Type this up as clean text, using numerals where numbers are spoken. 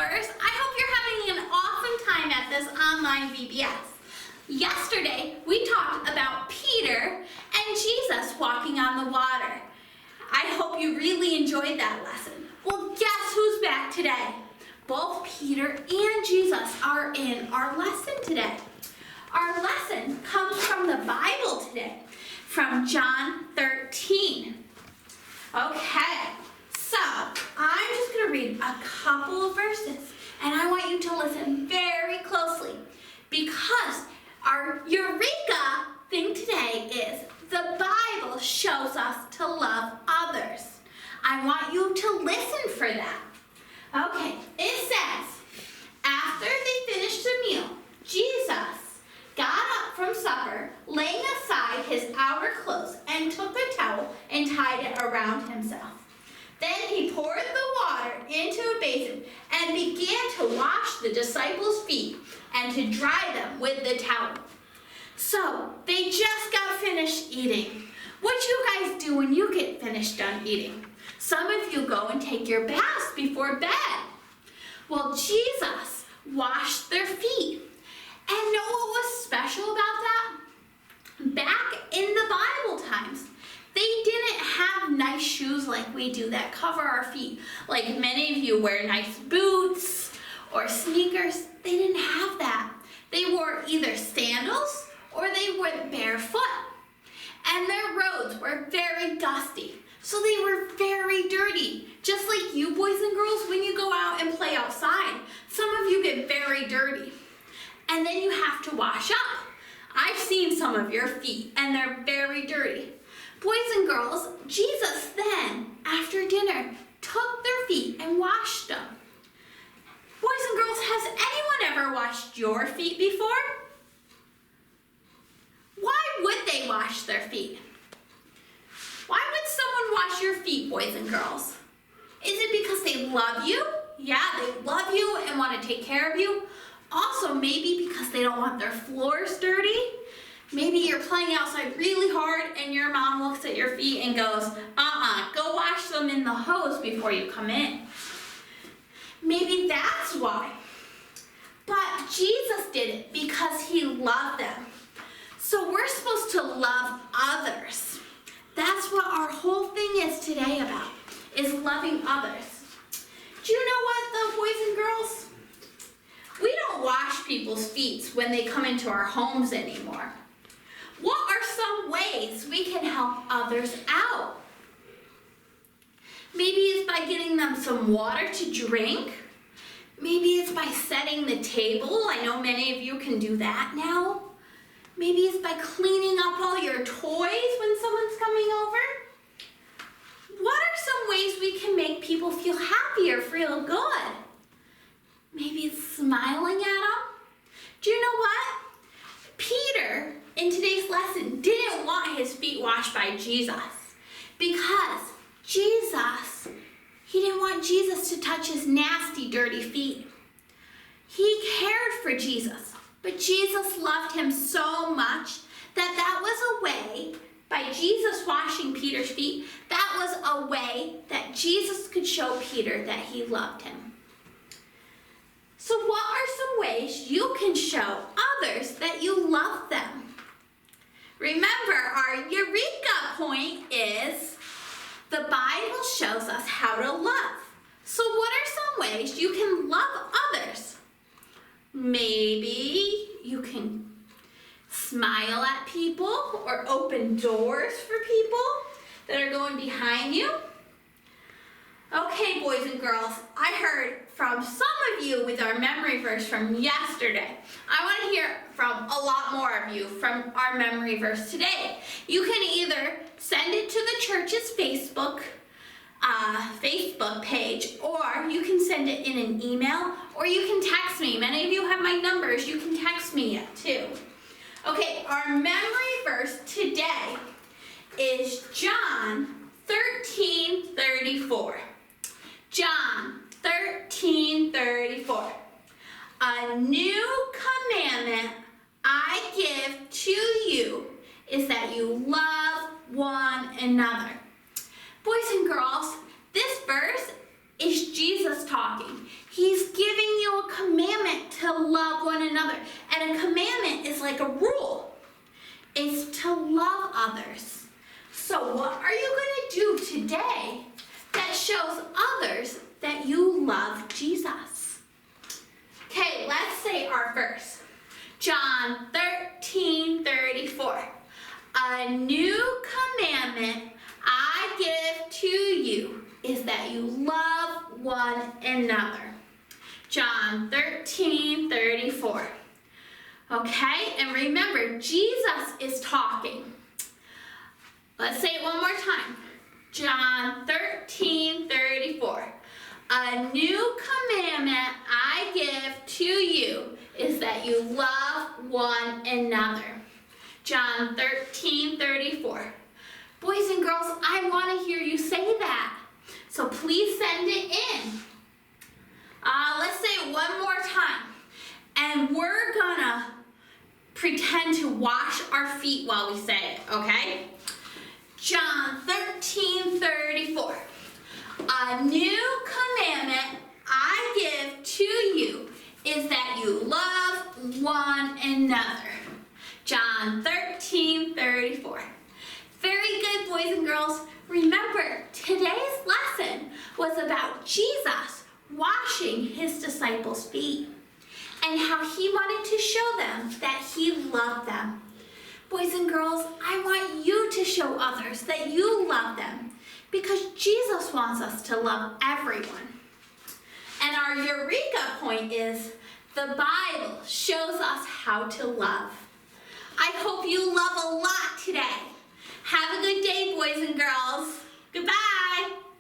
Explorers. I hope you're having an awesome time at this online VBS. Yesterday, we talked about Peter and Jesus walking on the water. I hope you really enjoyed that lesson. Well, guess who's back today? Both Peter and Jesus are in our lesson today. Our lesson comes from the Bible today, from John 13. Okay, so I'm just going to read a couple of verses, and I want you to listen very closely, because our Eureka thing today is the Bible shows us to love others. I want you to listen for that. Okay, it says, after they finished the meal, Jesus got up from supper, laying aside his outer clothes, and took a towel and tied it around himself. Then he poured the water into a basin and began to wash the disciples' feet and to dry them with the towel. So, they just got finished eating. What do you guys do when you get finished done eating? Some of you go and take your baths before bed. Well, Jesus washed their feet. And know what was special about that? Back in the Bible times, they didn't have nice shoes like we do that cover our feet. Like many of you wear nice boots or sneakers. They didn't have that. They wore either sandals or they went barefoot. And their roads were very dusty. So they were very dirty. Just like you boys and girls when you go out and play outside. Some of you get very dirty. And then you have to wash up. I've seen some of your feet and they're very dirty. Boys and girls, Jesus then, after dinner, took their feet and washed them. Boys and girls, has anyone ever washed your feet before? Why would they wash their feet? Why would someone wash your feet, boys and girls? Is it because they love you? Yeah, they love you and want to take care of you. Also, maybe because they don't want their floors dirty. Maybe you're playing outside really hard and your mom looks at your feet and goes, go wash them in the hose before you come in. Maybe that's why. But Jesus did it because he loved them. So we're supposed to love others. That's what our whole thing is today about, is loving others. Do you know what, though, boys and girls? We don't wash people's feet when they come into our homes anymore. What are some ways we can help others out? Maybe it's by getting them some water to drink. Maybe it's by setting the table. I know many of you can do that now. Maybe it's by cleaning up all your toys when someone's coming over. What are some ways we can make people feel happy or feel good? Maybe it's smiling at them. Do you know what? Peter, in today's lesson, didn't want his feet washed by Jesus. Because he didn't want Jesus to touch his nasty, dirty feet. He cared for Jesus. But Jesus loved him so much that was a way, by Jesus washing Peter's feet, that was a way that Jesus could show Peter that he loved him. So what are some ways you can show others that you love them? Remember, our Eureka point is the Bible shows us how to love. So what are some ways you can love others? Maybe you can smile at people or open doors for people that are going behind you. Okay, boys and girls, I heard from some of you with our memory verse from yesterday. I want to hear from a lot more of you from our memory verse today. You can either send it to the church's Facebook page, or you can send it in an email, or you can text me. Many of you have my numbers. You can text me too. Okay, our memory verse today is John 13:34. John 13:34. A new commandment I give to you is that you love one another. Boys and girls, this verse is Jesus talking. He's giving you a commandment to love one another. And a commandment is like a rule. It's to love others. So what are you going to do today that shows others that you love Jesus? Okay, let's say our verse. John 13:34. A new commandment I give to you is that you love one another. John 13:34. Okay, and remember, Jesus is talking. Let's say it one more time. John 13:34. A new commandment I give to you is that you love one another. John 13:34. Boys and girls, I want to hear you say that. So please send it in. Let's say it one more time. And we're gonna pretend to wash our feet while we say it, okay? John 13:34. A new commandment I give to you is that you love one another. John 13:34. Very good, boys and girls. Remember, today's lesson was about Jesus washing his disciples' feet and how he wanted to show them that he loved them. Boys and girls, I want you to show others that you love them because Jesus wants us to love everyone. And our Eureka point is the Bible shows us how to love. I hope you love a lot today. Have a good day, boys and girls. Goodbye.